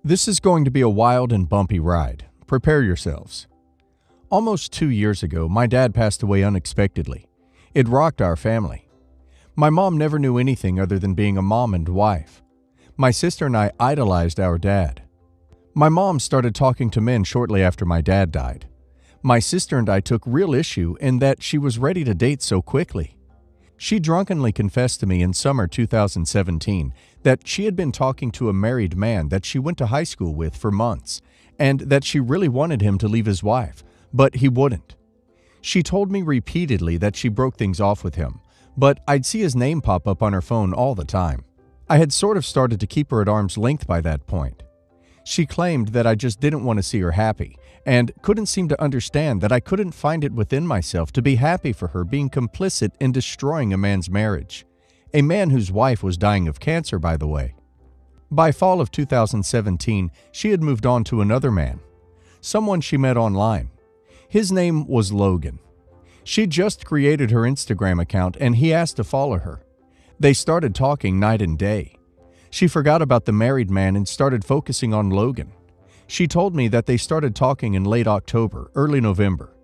This is going to be a wild and bumpy ride. Prepare yourselves. Almost 2 years ago, my dad passed away unexpectedly. It rocked our family. My mom never knew anything other than being a mom and wife. My sister and I idolized our dad. My mom started talking to men shortly after my dad died. My sister and I took real issue in that she was ready to date so quickly. She drunkenly confessed to me in summer 2017 that she had been talking to a married man that she went to high school with for months, and that she really wanted him to leave his wife, but he wouldn't. She told me repeatedly that she broke things off with him, but I'd see his name pop up on her phone all the time. I had sort of started to keep her at arm's length by that point. She claimed that I just didn't want to see her happy, and couldn't seem to understand that I couldn't find it within myself to be happy for her being complicit in destroying a man's marriage. A man whose wife was dying of cancer, by the way. By fall of 2017, she had moved on to another man, someone she met online. His name was Logan. She just created her Instagram account and he asked to follow her. They started talking night and day. She forgot about the married man and started focusing on Logan. She told me that they started talking in late October, early November.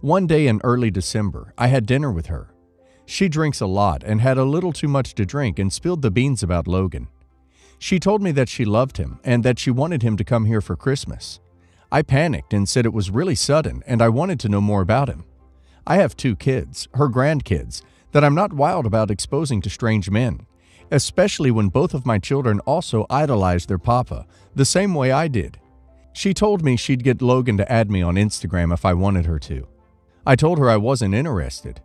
One day in early December, I had dinner with her. She drinks a lot and had a little too much to drink and spilled the beans about Logan. She told me that she loved him and that she wanted him to come here for Christmas. I panicked and said it was really sudden and I wanted to know more about him. I have 2 kids, her grandkids, that I'm not wild about exposing to strange men, especially when both of my children also idolized their papa, the same way I did. She told me she'd get Logan to add me on Instagram if I wanted her to. I told her I wasn't interested.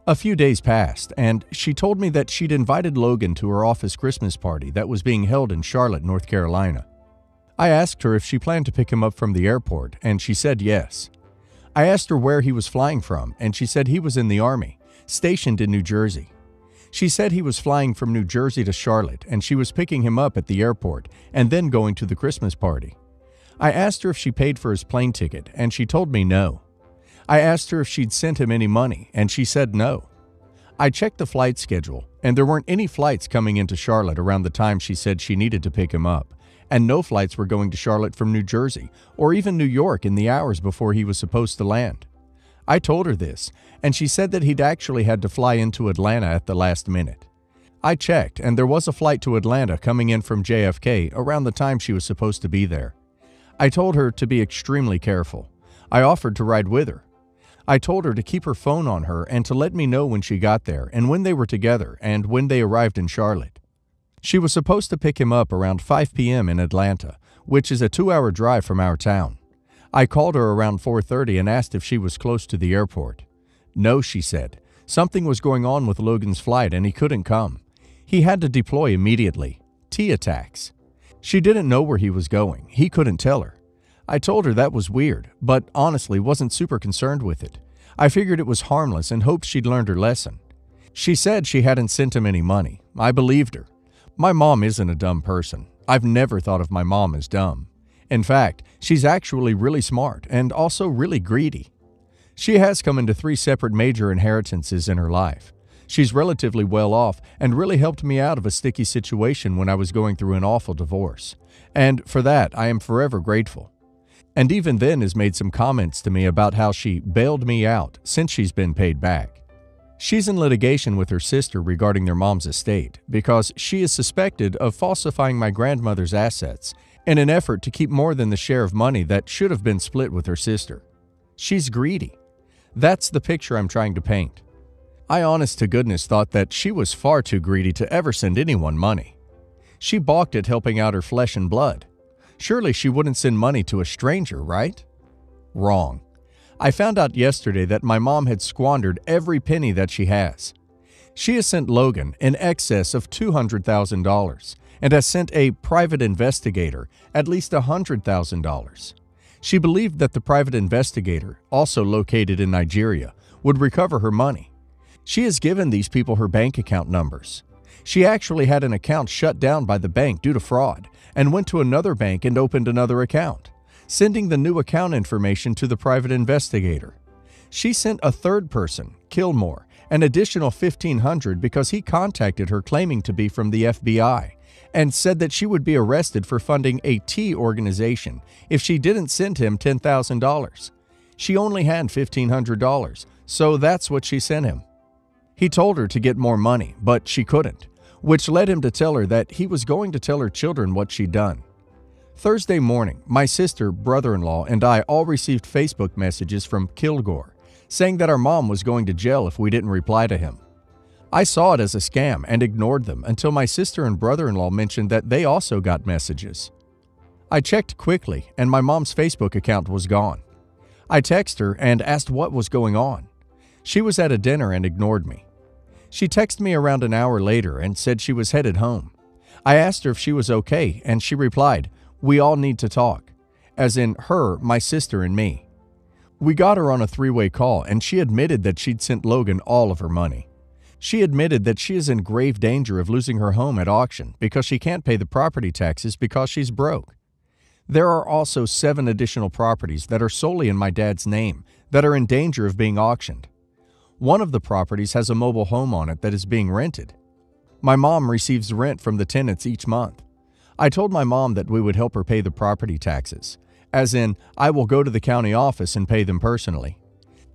A few days passed, and she told me that she'd invited Logan to her office Christmas party that was being held in Charlotte, North Carolina. I asked her if she planned to pick him up from the airport, and she said yes. I asked her where he was flying from, and she said he was in the Army, stationed in New Jersey. She said he was flying from New Jersey to Charlotte, and she was picking him up at the airport and then going to the Christmas party. I asked her if she paid for his plane ticket, and she told me no. I asked her if she'd sent him any money, and she said no. I checked the flight schedule, and there weren't any flights coming into Charlotte around the time she said she needed to pick him up, and no flights were going to Charlotte from New Jersey or even New York in the hours before he was supposed to land. I told her this, and she said that he'd actually had to fly into Atlanta at the last minute. I checked, and there was a flight to Atlanta coming in from JFK around the time she was supposed to be there. I told her to be extremely careful. I offered to ride with her. I told her to keep her phone on her and to let me know when she got there and when they were together and when they arrived in Charlotte. She was supposed to pick him up around 5 p.m. in Atlanta, which is a 2-hour drive from our town. I called her around 4:30 and asked if she was close to the airport. No, she said. Something was going on with Logan's flight and he couldn't come. He had to deploy immediately. T attacks. She didn't know where he was going. He couldn't tell her. I told her that was weird, but honestly wasn't super concerned with it. I figured it was harmless and hoped she'd learned her lesson. She said she hadn't sent him any money. I believed her. My mom isn't a dumb person. I've never thought of my mom as dumb. In fact, she's actually really smart and also really greedy. She has come into 3 separate major inheritances in her life. She's relatively well off and really helped me out of a sticky situation when I was going through an awful divorce. And for that, I am forever grateful. And even then has made some comments to me about how she bailed me out since she's been paid back. She's in litigation with her sister regarding their mom's estate because she is suspected of falsifying my grandmother's assets in an effort to keep more than the share of money that should have been split with her sister. She's greedy. That's the picture I'm trying to paint. I honest to goodness thought that she was far too greedy to ever send anyone money. She balked at helping out her flesh and blood. Surely she wouldn't send money to a stranger, right? Wrong. I found out yesterday that my mom had squandered every penny that she has. She has sent Logan in excess of $200,000 and has sent a private investigator at least $100,000. She believed that the private investigator, also located in Nigeria, would recover her money. She has given these people her bank account numbers. She actually had an account shut down by the bank due to fraud and went to another bank and opened another account, sending the new account information to the private investigator. She sent a third person, Kilmore, an additional $1,500 because he contacted her claiming to be from the FBI and said that she would be arrested for funding a tea organization if she didn't send him $10,000. She only had $1,500, so that's what she sent him. He told her to get more money, but she couldn't, which led him to tell her that he was going to tell her children what she'd done. Thursday morning, my sister, brother-in-law, and I all received Facebook messages from Kilgore saying that our mom was going to jail if we didn't reply to him. I saw it as a scam and ignored them until my sister and brother-in-law mentioned that they also got messages. I checked quickly and my mom's Facebook account was gone. I texted her and asked what was going on. She was at a dinner and ignored me. She texted me around an hour later and said she was headed home. I asked her if she was okay and she replied, "We all need to talk," as in her, my sister, and me. We got her on a three-way call and she admitted that she'd sent Logan all of her money. She admitted that she is in grave danger of losing her home at auction because she can't pay the property taxes because she's broke. There are also 7 additional properties that are solely in my dad's name that are in danger of being auctioned. One of the properties has a mobile home on it that is being rented. My mom receives rent from the tenants each month. I told my mom that we would help her pay the property taxes, as in, I will go to the county office and pay them personally.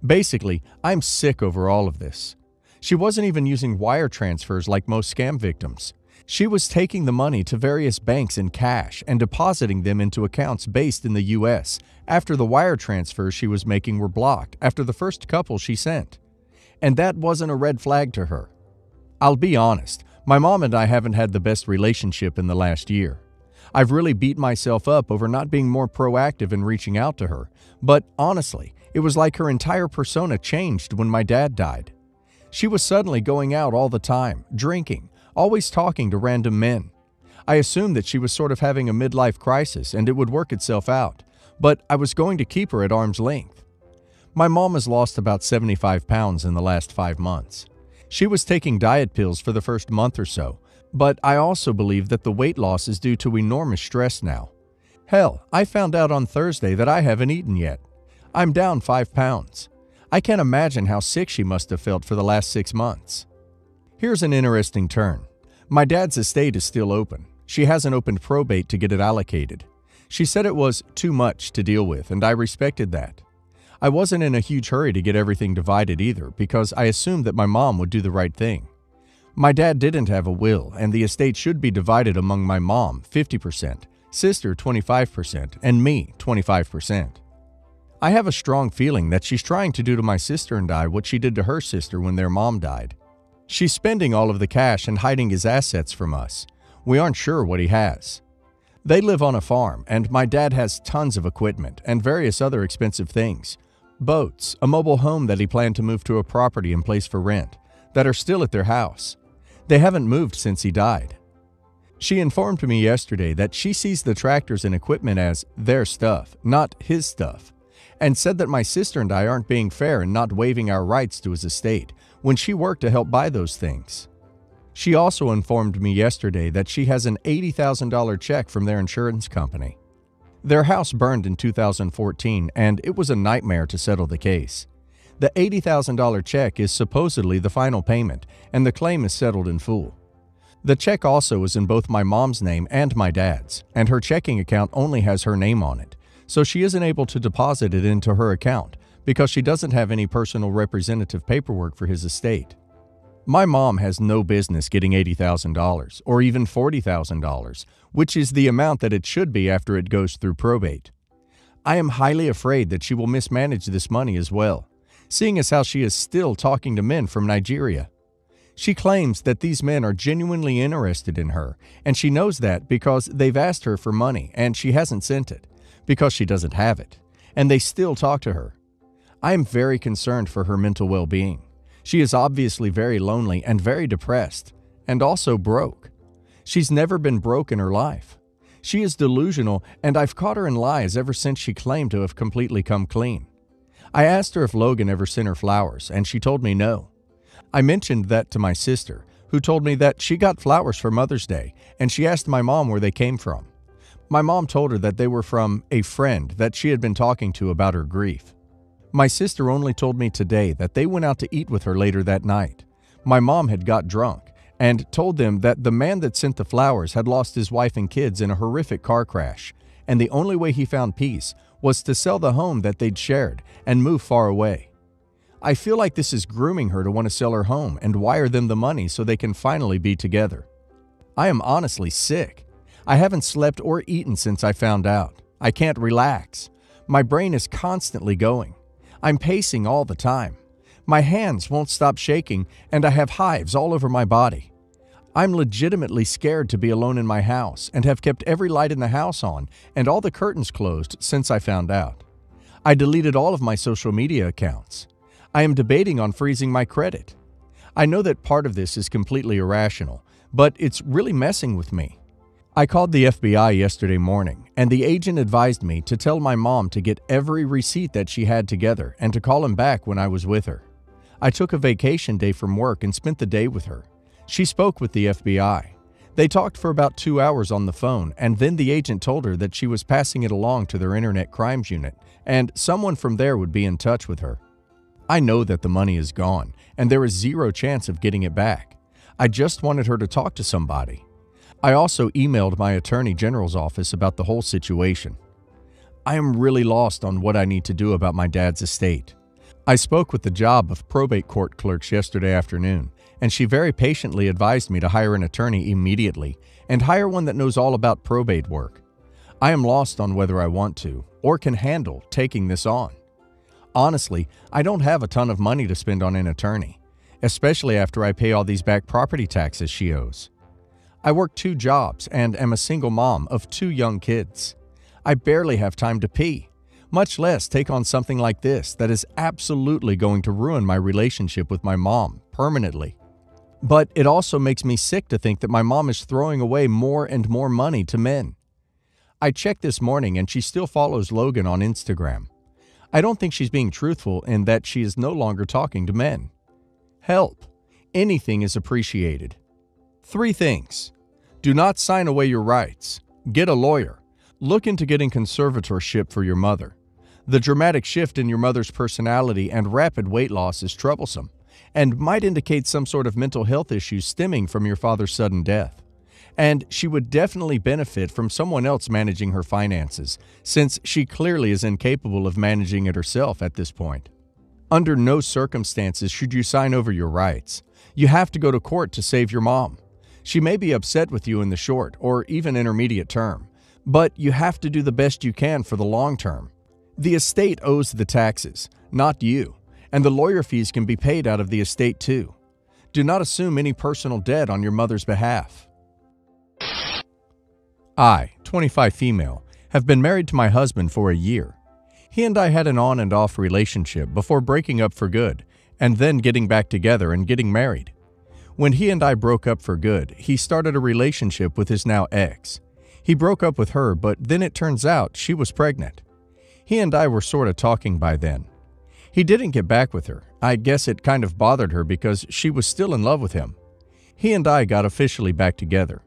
Basically, I'm sick over all of this. She wasn't even using wire transfers like most scam victims. She was taking the money to various banks in cash and depositing them into accounts based in the U.S. after the wire transfers she was making were blocked after the first couple she sent. And that wasn't a red flag to her. I'll be honest, my mom and I haven't had the best relationship in the last year. I've really beat myself up over not being more proactive in reaching out to her, but honestly, it was like her entire persona changed when my dad died. She was suddenly going out all the time, drinking, always talking to random men. I assumed that she was sort of having a midlife crisis and it would work itself out, but I was going to keep her at arm's length. My mom has lost about 75 pounds in the last 5 months. She was taking diet pills for the first month or so, but I also believe that the weight loss is due to enormous stress now. Hell, I found out on Thursday that I haven't eaten yet. I'm down 5 pounds. I can't imagine how sick she must have felt for the last 6 months. Here's an interesting turn. My dad's estate is still open. She hasn't opened probate to get it allocated. She said it was too much to deal with, and I respected that. I wasn't in a huge hurry to get everything divided either, because I assumed that my mom would do the right thing. My dad didn't have a will, and the estate should be divided among my mom 50%, sister 25%, and me 25%. I have a strong feeling that she's trying to do to my sister and I what she did to her sister when their mom died. She's spending all of the cash and hiding his assets from us. We aren't sure what he has. They live on a farm, and my dad has tons of equipment and various other expensive things. Boats, a mobile home that he planned to move to a property and place for rent, that are still at their house. They haven't moved since he died. She informed me yesterday that she sees the tractors and equipment as their stuff, not his stuff, and said that my sister and I aren't being fair and not waiving our rights to his estate when she worked to help buy those things. She also informed me yesterday that she has an $80,000 check from their insurance company. Their house burned in 2014, and it was a nightmare to settle the case. The $80,000 check is supposedly the final payment, and the claim is settled in full. The check also is in both my mom's name and my dad's, and her checking account only has her name on it, so she isn't able to deposit it into her account because she doesn't have any personal representative paperwork for his estate. My mom has no business getting $80,000 or even $40,000, which is the amount that it should be after it goes through probate. I am highly afraid that she will mismanage this money as well, seeing as how she is still talking to men from Nigeria. She claims that these men are genuinely interested in her, and she knows that because they've asked her for money and she hasn't sent it, because she doesn't have it, and they still talk to her. I am very concerned for her mental well-being. She is obviously very lonely and very depressed, and also broke. She's never been broke in her life. She is delusional, and I've caught her in lies ever since she claimed to have completely come clean. I asked her if Logan ever sent her flowers, and she told me no. I mentioned that to my sister, who told me that she got flowers for Mother's Day, and she asked my mom where they came from. My mom told her that they were from a friend that she had been talking to about her grief. My sister only told me today that they went out to eat with her later that night. My mom had got drunk, and told them that the man that sent the flowers had lost his wife and kids in a horrific car crash, and the only way he found peace was to sell the home that they'd shared and move far away. I feel like this is grooming her to want to sell her home and wire them the money so they can finally be together. I am honestly sick. I haven't slept or eaten since I found out. I can't relax. My brain is constantly going. I'm pacing all the time. My hands won't stop shaking, and I have hives all over my body. I'm legitimately scared to be alone in my house and have kept every light in the house on and all the curtains closed since I found out. I deleted all of my social media accounts. I am debating on freezing my credit. I know that part of this is completely irrational, but it's really messing with me. I called the FBI yesterday morning, and the agent advised me to tell my mom to get every receipt that she had together and to call him back when I was with her. I took a vacation day from work and spent the day with her. She spoke with the FBI. They talked for about 2 hours on the phone, and then the agent told her that she was passing it along to their internet crimes unit, and someone from there would be in touch with her. I know that the money is gone, and there is zero chance of getting it back. I just wanted her to talk to somebody. I also emailed my attorney general's office about the whole situation. I am really lost on what I need to do about my dad's estate. I spoke with the job of probate court clerks yesterday afternoon, and she very patiently advised me to hire an attorney immediately and hire one that knows all about probate work. I am lost on whether I want to or can handle taking this on. Honestly, I don't have a ton of money to spend on an attorney, especially after I pay all these back property taxes she owes. I work 2 jobs and am a single mom of 2 young kids. I barely have time to pee, much less take on something like this that is absolutely going to ruin my relationship with my mom permanently. But it also makes me sick to think that my mom is throwing away more and more money to men. I checked this morning and she still follows Logan on Instagram. I don't think she's being truthful in that she is no longer talking to men. Help. Anything is appreciated. 3 things. Do not sign away your rights. Get a lawyer. Look into getting conservatorship for your mother. The dramatic shift in your mother's personality and rapid weight loss is troublesome and might indicate some sort of mental health issues stemming from your father's sudden death. And she would definitely benefit from someone else managing her finances, since she clearly is incapable of managing it herself at this point. Under no circumstances should you sign over your rights. You have to go to court to save your mom. She may be upset with you in the short or even intermediate term, but you have to do the best you can for the long term. The estate owes the taxes, not you, and the lawyer fees can be paid out of the estate too. Do not assume any personal debt on your mother's behalf. I, 25 female, have been married to my husband for a year. He and I had an on and off relationship before breaking up for good, and then getting back together and getting married. When he and I broke up for good, he started a relationship with his now ex. He broke up with her, but then it turns out she was pregnant. He and I were sort of talking by then. He didn't get back with her. I guess it kind of bothered her because she was still in love with him. He and I got officially back together.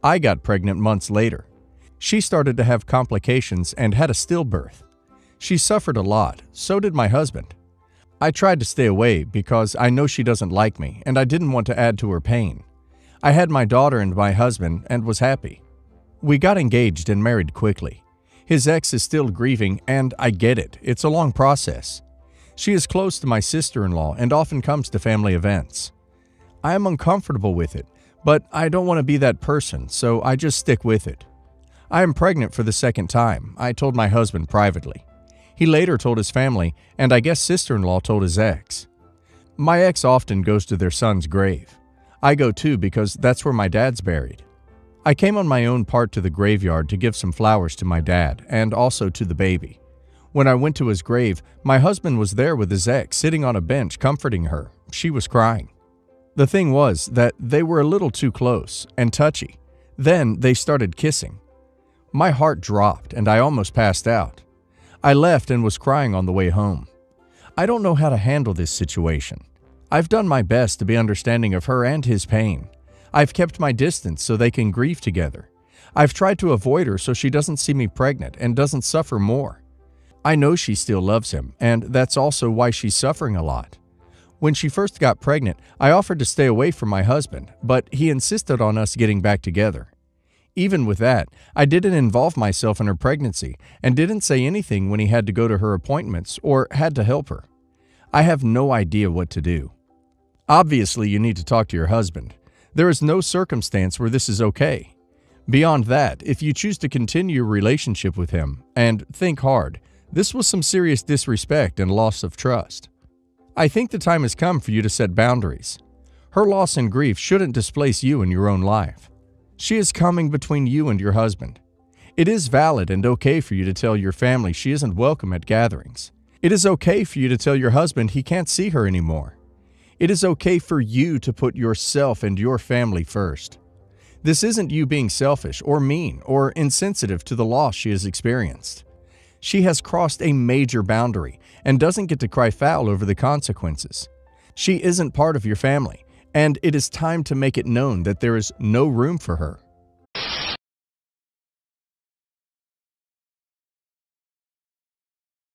I got pregnant months later. She started to have complications and had a stillbirth. She suffered a lot, so did my husband. I tried to stay away because I know she doesn't like me and I didn't want to add to her pain. I had my daughter and my husband and was happy. We got engaged and married quickly. His ex is still grieving and I get it, it's a long process. She is close to my sister-in-law and often comes to family events. I am uncomfortable with it, but I don't want to be that person, so I just stick with it. I am pregnant for the 2nd time, I told my husband privately. He later told his family, and I guess sister-in-law told his ex. My ex often goes to their son's grave. I go too because that's where my dad's buried. I came on my own part to the graveyard to give some flowers to my dad and also to the baby. When I went to his grave, my husband was there with his ex sitting on a bench comforting her. She was crying. The thing was that they were a little too close and touchy. Then they started kissing. My heart dropped and I almost passed out. I left and was crying on the way home. I don't know how to handle this situation. I've done my best to be understanding of her and his pain. I've kept my distance so they can grieve together. I've tried to avoid her so she doesn't see me pregnant and doesn't suffer more. I know she still loves him, and that's also why she's suffering a lot. When she first got pregnant, I offered to stay away from my husband, but he insisted on us getting back together. Even with that, I didn't involve myself in her pregnancy and didn't say anything when he had to go to her appointments or had to help her. I have no idea what to do. Obviously, you need to talk to your husband. There is no circumstance where this is okay. Beyond that, if you choose to continue your relationship with him, and think hard, this was some serious disrespect and loss of trust. I think the time has come for you to set boundaries. Her loss and grief shouldn't displace you in your own life. She is coming between you and your husband. It is valid and okay for you to tell your family she isn't welcome at gatherings. It is okay for you to tell your husband he can't see her anymore. It is okay for you to put yourself and your family first. This isn't you being selfish or mean or insensitive to the loss she has experienced. She has crossed a major boundary and doesn't get to cry foul over the consequences. She isn't part of your family, and it is time to make it known that there is no room for her.